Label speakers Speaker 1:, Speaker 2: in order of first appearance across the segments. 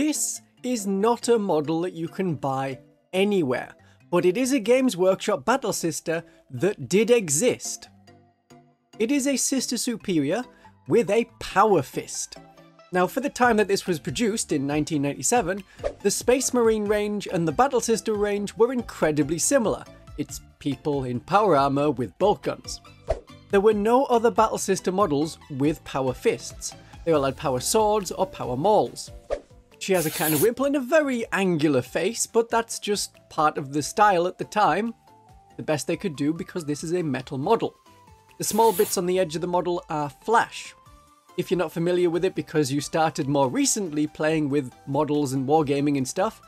Speaker 1: This is not a model that you can buy anywhere, but it is a Games Workshop battle sister that did exist. It is a Sister Superior with a power fist. Now, for the time that this was produced in 1997, the Space Marine range and the Battle Sister range were incredibly similar. It's people in power armor with bolt guns. There were no other Battle Sister models with power fists. They all had power swords or power mauls. She has a kind of wimple and a very angular face, but that's just part of the style at the time. The best they could do because this is a metal model. The small bits on the edge of the model are flash. If you're not familiar with it because you started more recently playing with models and wargaming and stuff,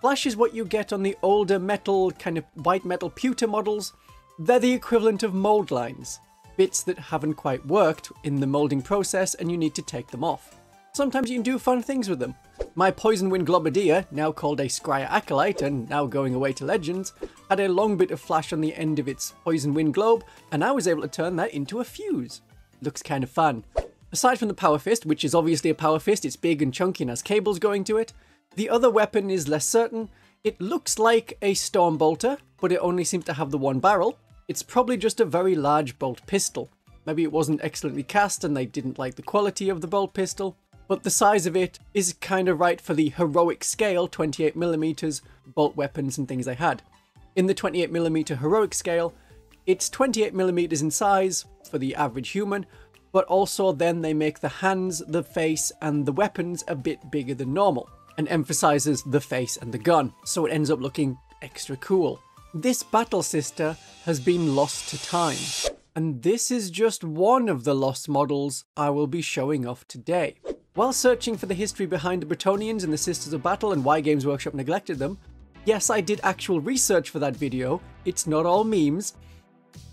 Speaker 1: flash is what you get on the older metal, kind of white metal pewter models. They're the equivalent of mold lines. Bits that haven't quite worked in the molding process and you need to take them off. Sometimes you can do fun things with them. My Poison Wind Globadier, now called a Scryer Acolyte and now going away to Legends, had a long bit of flash on the end of its Poison Wind Globe, and I was able to turn that into a fuse. Looks kind of fun. Aside from the power fist, which is obviously a power fist, it's big and chunky and has cables going to it, the other weapon is less certain. It looks like a storm bolter, but it only seems to have the one barrel. It's probably just a very large bolt pistol. Maybe it wasn't excellently cast and they didn't like the quality of the bolt pistol, but the size of it is kind of right for the heroic scale 28mm bolt weapons and things they had. In the 28mm heroic scale, it's 28mm in size for the average human, but also then they make the hands, the face, and the weapons a bit bigger than normal, and emphasizes the face and the gun, so it ends up looking extra cool. This battle sister has been lost to time, and this is just one of the lost models I will be showing off today. While searching for the history behind the Bretonnians and the Sisters of Battle and why Games Workshop neglected them, yes, I did actual research for that video, it's not all memes.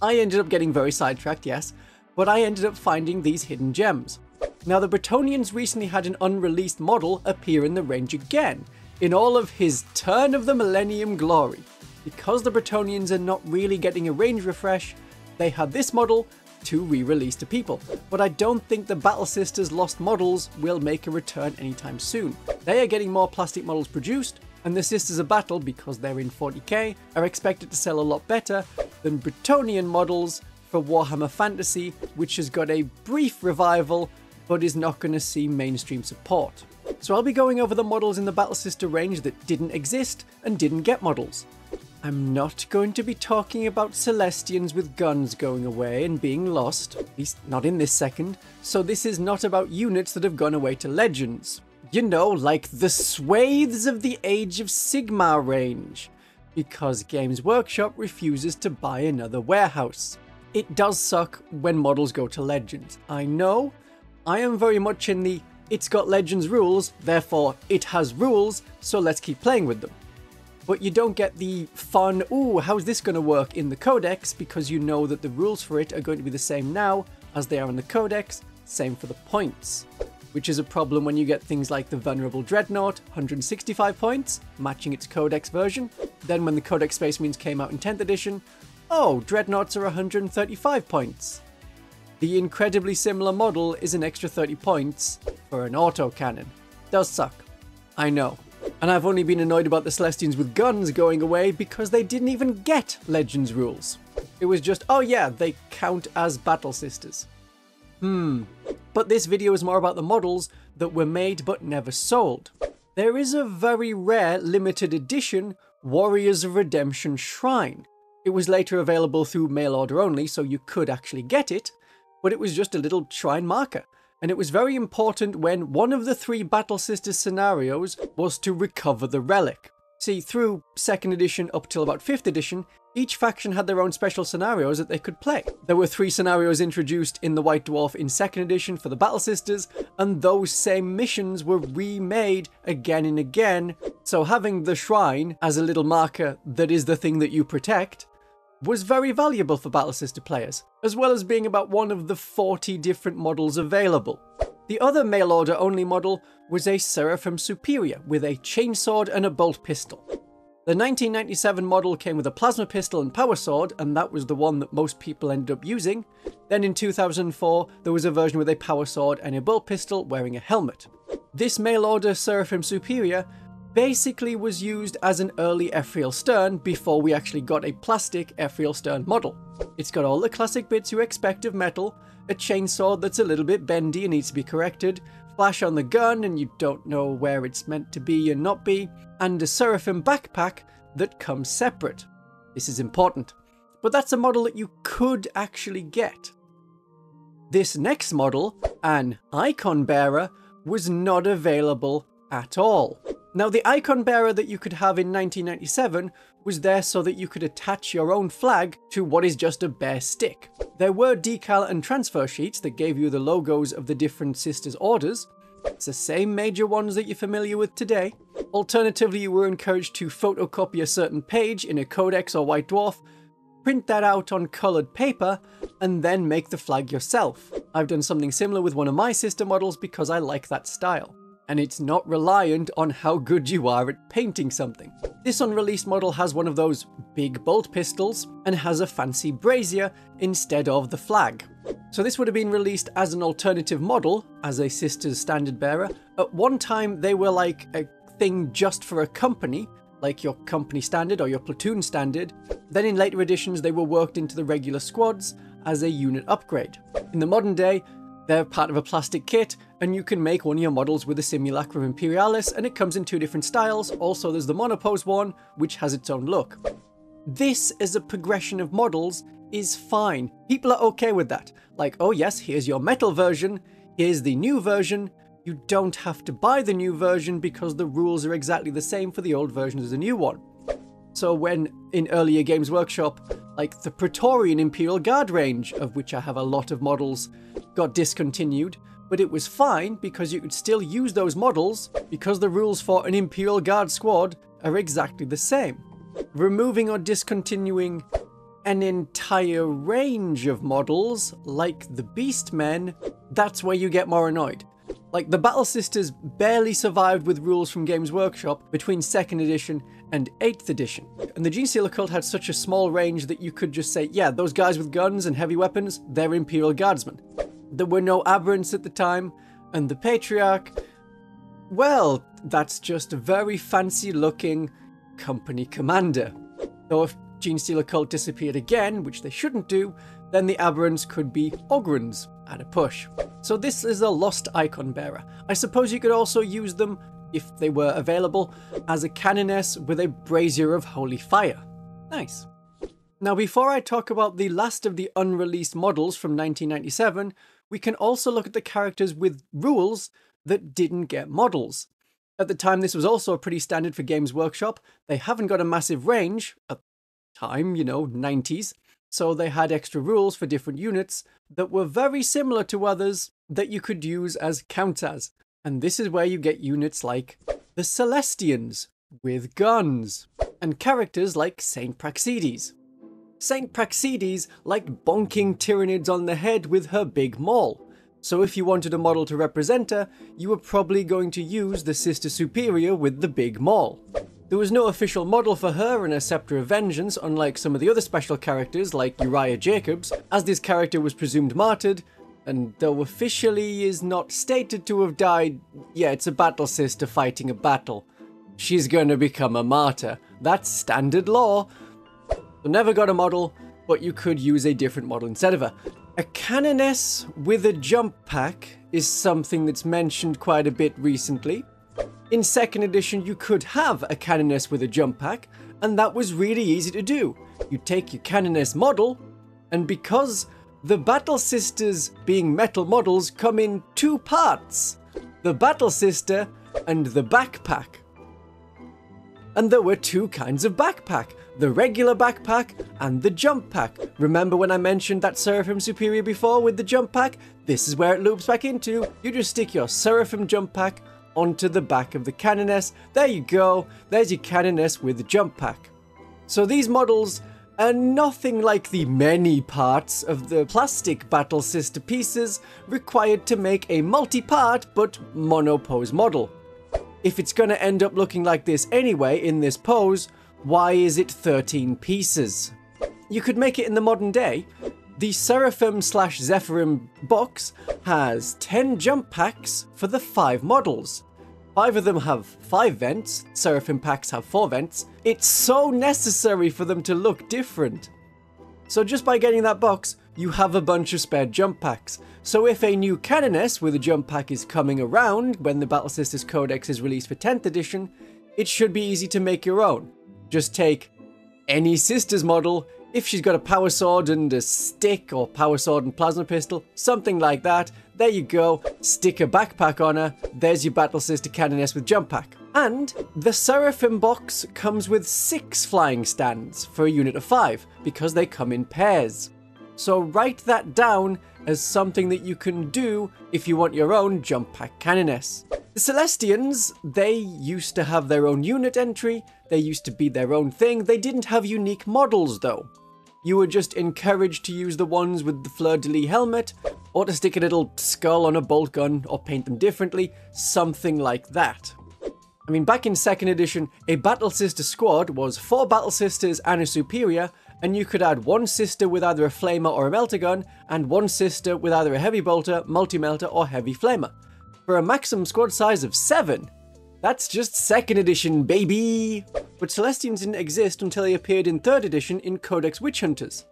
Speaker 1: I ended up getting very sidetracked, yes, but I ended up finding these hidden gems. Now, the Bretonnians recently had an unreleased model appear in the range again, in all of his Turn of the Millennium glory. Because the Bretonnians are not really getting a range refresh, they had this model to re-release to people, but I don't think the Battle Sisters lost models will make a return anytime soon. They are getting more plastic models produced, and the Sisters of Battle, because they're in 40k, are expected to sell a lot better than Bretonnian models for Warhammer Fantasy, which has got a brief revival, but is not going to see mainstream support. So I'll be going over the models in the Battle Sister range that didn't exist and didn't get models. I'm not going to be talking about Celestians with guns going away and being lost, at least not in this second, so this is not about units that have gone away to Legends. You know, like the swathes of the Age of Sigmar range, because Games Workshop refuses to buy another warehouse. It does suck when models go to Legends. I know, I am very much in the it's got Legends rules, therefore it has rules, so let's keep playing with them. But you don't get the fun, ooh, how's this going to work in the Codex, because you know that the rules for it are going to be the same now as they are in the Codex, same for the points. Which is a problem when you get things like the Venerable Dreadnought, 165 points, matching its Codex version. Then when the Codex Space Marines came out in 10th edition, oh, Dreadnoughts are 135 points. The incredibly similar model is an extra 30 points for an autocannon. Does suck. I know. And I've only been annoyed about the Celestians with guns going away because they didn't even get Legends rules. It was just, oh yeah, they count as Battle Sisters. But this video is more about the models that were made but never sold. There is a very rare limited edition Warriors of Redemption Shrine. It was later available through mail order only, so you could actually get it, but it was just a little shrine marker. And it was very important when one of the 3 Battle Sisters scenarios was to recover the relic. See, through 2nd edition up till about 5th edition, each faction had their own special scenarios that they could play. There were 3 scenarios introduced in the White Dwarf in 2nd edition for the Battle Sisters, and those same missions were remade again and again, so having the shrine as a little marker that is the thing that you protect was very valuable for Battle Sister players, as well as being about one of the 40 different models available. The other mail order only model was a Seraphim Superior with a chainsword and a bolt pistol. The 1997 model came with a plasma pistol and power sword, and that was the one that most people ended up using. Then in 2004, there was a version with a power sword and a bolt pistol wearing a helmet. This mail order Seraphim Superior basically was used as an early ethereal stern before we actually got a plastic ethereal stern model. It's got all the classic bits you expect of metal, a chainsaw that's a little bit bendy and needs to be corrected, flash on the gun and you don't know where it's meant to be and not be, and a Seraphim backpack that comes separate. This is important, but that's a model that you could actually get. This next model, an icon bearer, was not available at all. Now, the icon bearer that you could have in 1997 was there so that you could attach your own flag to what is just a bare stick. There were decal and transfer sheets that gave you the logos of the different sisters' orders. It's the same major ones that you're familiar with today. Alternatively, you were encouraged to photocopy a certain page in a codex or white dwarf, print that out on coloured paper, and then make the flag yourself. I've done something similar with one of my sister models because I like that style. And it's not reliant on how good you are at painting something. This unreleased model has one of those big bolt pistols and has a fancy brazier instead of the flag. So this would have been released as an alternative model, as a sister's standard bearer. At one time they were like a thing just for a company, like your company standard or your platoon standard. Then in later editions they were worked into the regular squads as a unit upgrade. In the modern day, they're part of a plastic kit, and you can make one of your models with a Simulacrum Imperialis, and it comes in two different styles. Also, there's the monopose one, which has its own look. This, as a progression of models, is fine. People are okay with that. Like, oh yes, here's your metal version, here's the new version. You don't have to buy the new version because the rules are exactly the same for the old version as the new one. So when, in earlier Games Workshop, like the Praetorian Imperial Guard range, of which I have a lot of models, got discontinued, but it was fine because you could still use those models because the rules for an Imperial Guard squad are exactly the same. Removing or discontinuing an entire range of models, like the Beastmen, that's where you get more annoyed. Like, the Battle Sisters barely survived with rules from Games Workshop between 2nd edition and 8th edition. And the Genestealer cult had such a small range that you could just say, yeah, those guys with guns and heavy weapons, they're Imperial Guardsmen. There were no aberrants at the time, and the Patriarch, well, that's just a very fancy looking company commander. Though if Genestealer cult disappeared again, which they shouldn't do, then the aberrants could be Ogrons at a push. So this is a lost icon bearer. I suppose you could also use them, if they were available, as a Canoness with a brazier of holy fire. Nice. Now, before I talk about the last of the unreleased models from 1997, we can also look at the characters with rules that didn't get models. At the time, this was also pretty standard for Games Workshop. They haven't got a massive range at the time, you know, 90s. So they had extra rules for different units that were very similar to others that you could use as counters. And this is where you get units like the Celestians with guns, and characters like Saint Praxedes. Saint Praxedes liked bonking Tyranids on the head with her big maul. So if you wanted a model to represent her, you were probably going to use the Sister Superior with the big maul. There was no official model for her and her Scepter of Vengeance, unlike some of the other special characters like Uriah Jacobs, as this character was presumed martyred, and though officially is not stated to have died, yeah, it's a battle sister fighting a battle. She's gonna become a martyr. That's standard law. So never got a model, but you could use a different model instead of her. A Canoness with a jump pack is something that's mentioned quite a bit recently. In 2nd edition, you could have a Canoness with a jump pack, and that was really easy to do. You take your Canoness model, and because the Battle Sisters, being metal models, come in two parts, the Battle Sister and the backpack. And there were two kinds of backpack, the regular backpack and the jump pack. Remember when I mentioned that Seraphim Superior before with the jump pack? This is where it loops back into. You just stick your Seraphim jump pack onto the back of the Canoness. There you go, there's your Canoness with the jump pack. So these models are nothing like the many parts of the plastic Battle Sister pieces required to make a multi-part but monopose model. If it's gonna end up looking like this anyway in this pose, why is it 13 pieces? You could make it in the modern day. The Seraphim/Zephyrim box has 10 jump packs for the 5 models. 5 of them have 5 vents, Seraphim packs have 4 vents. It's so necessary for them to look different. So just by getting that box, you have a bunch of spare jump packs. So if a new Canoness with a jump pack is coming around when the Battle Sisters Codex is released for 10th edition, it should be easy to make your own. Just take any Sisters model, if she's got a power sword and a stick, or power sword and plasma pistol, something like that, there you go, stick a backpack on her, there's your Battle Sister Canoness with jump pack. And the Seraphim box comes with 6 flying stands for a unit of 5, because they come in pairs. So write that down as something that you can do if you want your own jump pack Canoness. The Celestians, they used to have their own unit entry, they used to be their own thing, they didn't have unique models though. You were just encouraged to use the ones with the fleur-de-lis helmet, or to stick a little skull on a bolt gun, or paint them differently, something like that. I mean, back in 2nd edition, a Battle Sister squad was 4 Battle Sisters and a Superior, and you could add 1 sister with either a flamer or a melter gun, and 1 sister with either a heavy bolter, multi-melter, or heavy flamer. For a maximum squad size of 7. That's just 2nd edition, baby! But Celestians didn't exist until they appeared in 3rd edition in Codex Witch Hunters.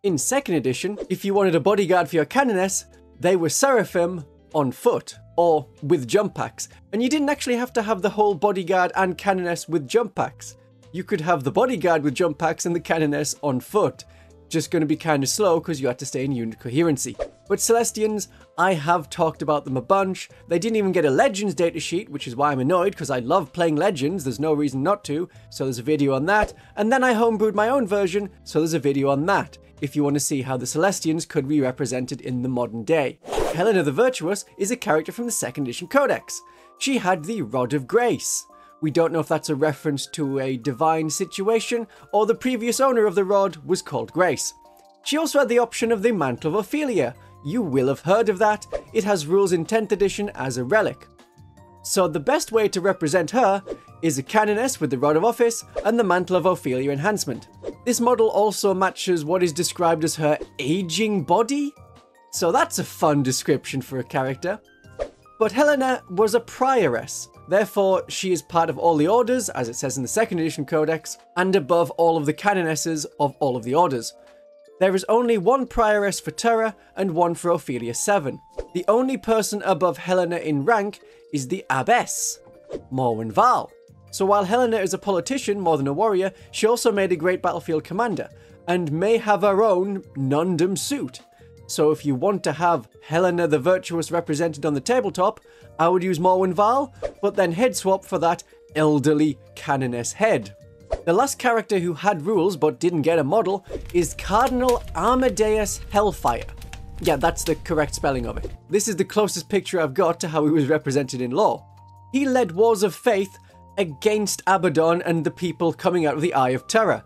Speaker 1: In 2nd edition, if you wanted a bodyguard for your Canoness, they were Seraphim on foot, or with jump packs. And you didn't actually have to have the whole bodyguard and Canoness with jump packs. You could have the bodyguard with jump packs and the Canoness on foot. Just going to be kind of slow because you had to stay in unit coherency. But Celestians, I have talked about them a bunch. They didn't even get a Legends datasheet, which is why I'm annoyed, because I love playing Legends, there's no reason not to, so there's a video on that. And then I homebrewed my own version, so there's a video on that, if you want to see how the Celestians could be represented in the modern day. Helena the Virtuous is a character from the 2nd edition Codex. She had the Rod of Grace. We don't know if that's a reference to a divine situation, or the previous owner of the rod was called Grace. She also had the option of the Mantle of Ophelia. You will have heard of that. It has rules in 10th edition as a relic. So the best way to represent her is a Canoness with the Rod of Office and the Mantle of Ophelia enhancement. This model also matches what is described as her aging body, so that's a fun description for a character. But Helena was a Prioress. Therefore, she is part of all the orders, as it says in the 2nd edition Codex, and above all of the Canonesses of all of the orders. There is only 1 Prioress for Terra and 1 for Ophelia 7. The only person above Helena in rank is the Abbess, Morwen Val. So while Helena is a politician more than a warrior, she also made a great battlefield commander, and may have her own Nundum suit. So if you want to have Helena the Virtuous represented on the tabletop, I would use Morwen Val, but then head swap for that elderly Canoness head. The last character who had rules but didn't get a model is Cardinal Armadeus Helfire. Yeah, that's the correct spelling of it. This is the closest picture I've got to how he was represented in lore. He led wars of faith against Abaddon and the people coming out of the Eye of Terror.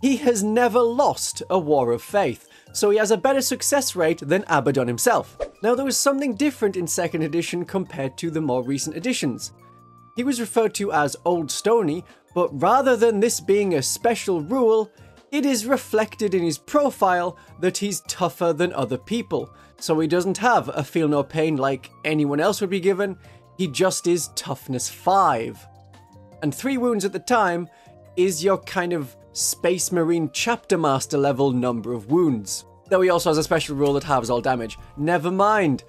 Speaker 1: He has never lost a war of faith, so he has a better success rate than Abaddon himself. Now, there was something different in 2nd edition compared to the more recent editions. He was referred to as Old Stony, but rather than this being a special rule, it is reflected in his profile that he's tougher than other people. So he doesn't have a feel no pain like anyone else would be given, he just is toughness 5. And 3 wounds at the time is your kind of Space Marine Chapter Master level number of wounds. Though he also has a special rule that halves all damage. Never mind.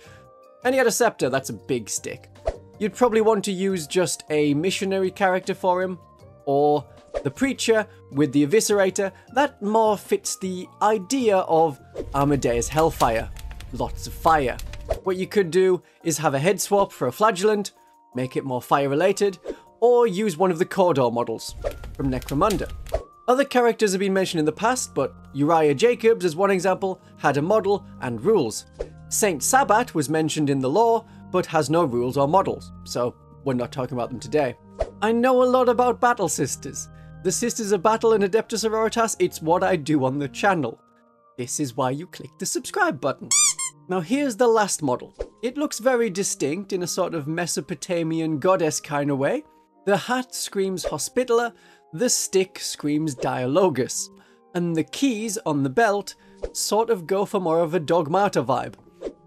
Speaker 1: And he had a scepter, that's a big stick. You'd probably want to use just a missionary character for him, or the preacher with the eviscerator. That more fits the idea of Armadeus Helfire. Lots of fire. What you could do is have a head swap for a flagellant, make it more fire related, or use one of the Cawdor models from Necromunda. Other characters have been mentioned in the past, but Uriah Jacobs, as one example, had a model and rules. Saint Sabbat was mentioned in the lore, but has no rules or models, so we're not talking about them today. I know a lot about Battle Sisters. The Sisters of Battle and Adepta Sororitas, it's what I do on the channel. This is why you click the subscribe button. Now here's the last model. It looks very distinct in a sort of Mesopotamian goddess kind of way. The hat screams Hospitaller, the stick screams Dialogus, and the keys on the belt sort of go for more of a Dogmata vibe.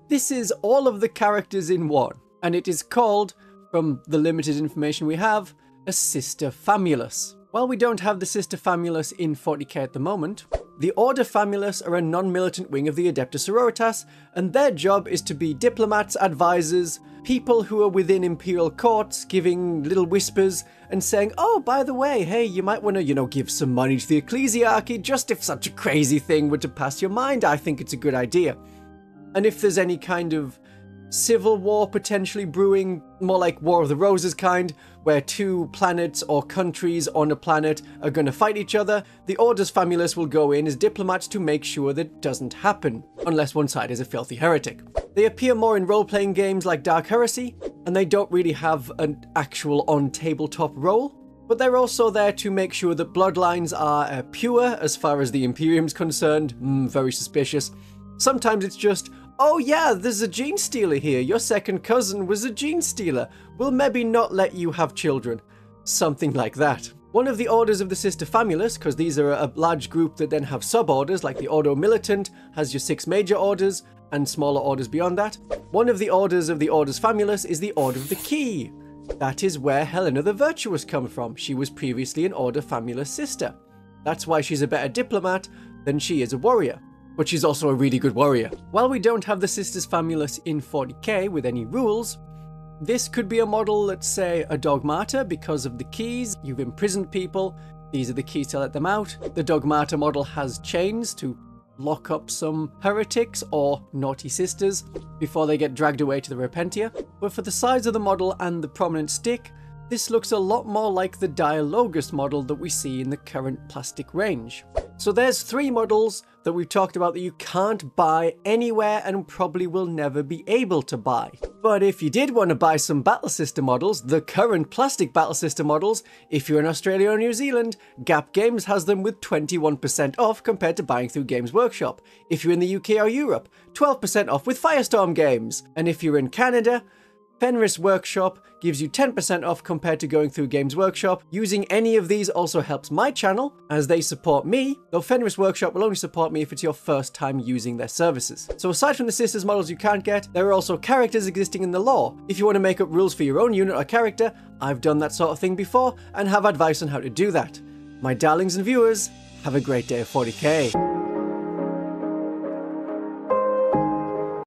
Speaker 1: This is all of the characters in one, and it is called from the limited information we have, a Sister Famulous. While we don't have the Sister Famulous in 40k at the moment, the Order Famulous are a non-militant wing of the Adepta Sororitas, and their job is to be diplomats, advisors, people who are within imperial courts, giving little whispers and saying, oh, by the way, hey, you might want to, give some money to the ecclesiarchy, just if such a crazy thing were to pass your mind, I think it's a good idea. And if there's any kind of civil war potentially brewing, more like War of the Roses kind, where two planets or countries on a planet are going to fight each other, the Order's Famulous will go in as diplomats to make sure that doesn't happen, unless one side is a filthy heretic. They appear more in role-playing games like Dark Heresy, and they don't really have an actual on-tabletop role, but they're also there to make sure that bloodlines are pure as far as the Imperium's concerned. Very suspicious. Sometimes it's just, oh yeah, there's a gene stealer here. Your second cousin was a gene stealer. We'll maybe not let you have children. Something like that. One of the orders of the Sister Famulous, because these are a large group that then have sub-orders, like the Ordo Militant has your 6 major orders, and smaller orders beyond that. One of the orders Famulous is the Order of the Key. That is where Helena the Virtuous comes from. She was previously an Order Famulous sister. That's why she's a better diplomat than she is a warrior. But she's also a really good warrior. While we don't have the Sisters Famulous in 40k with any rules, this could be a model, let's say, a Dogmata because of the keys. You've imprisoned people, these are the keys to let them out. The Dogmata model has chains to lock up some heretics or naughty sisters before they get dragged away to the Repentia. But for the size of the model and the prominent stick, this looks a lot more like the Dialogus model that we see in the current plastic range. So there's 3 models that we've talked about that you can't buy anywhere and probably will never be able to buy. But if you did want to buy some Battle Sister models, the current plastic Battle Sister models, if you're in Australia or New Zealand, Gap Games has them with 21% off compared to buying through Games Workshop. If you're in the UK or Europe, 12% off with Firestorm Games. And if you're in Canada, Fenris Workshop gives you 10% off compared to going through Games Workshop. Using any of these also helps my channel, as they support me, though Fenris Workshop will only support me if it's your first time using their services. So aside from the Sisters models you can't get, there are also characters existing in the lore. If you want to make up rules for your own unit or character, I've done that sort of thing before, and have advice on how to do that. My darlings and viewers, have a great day of 40k.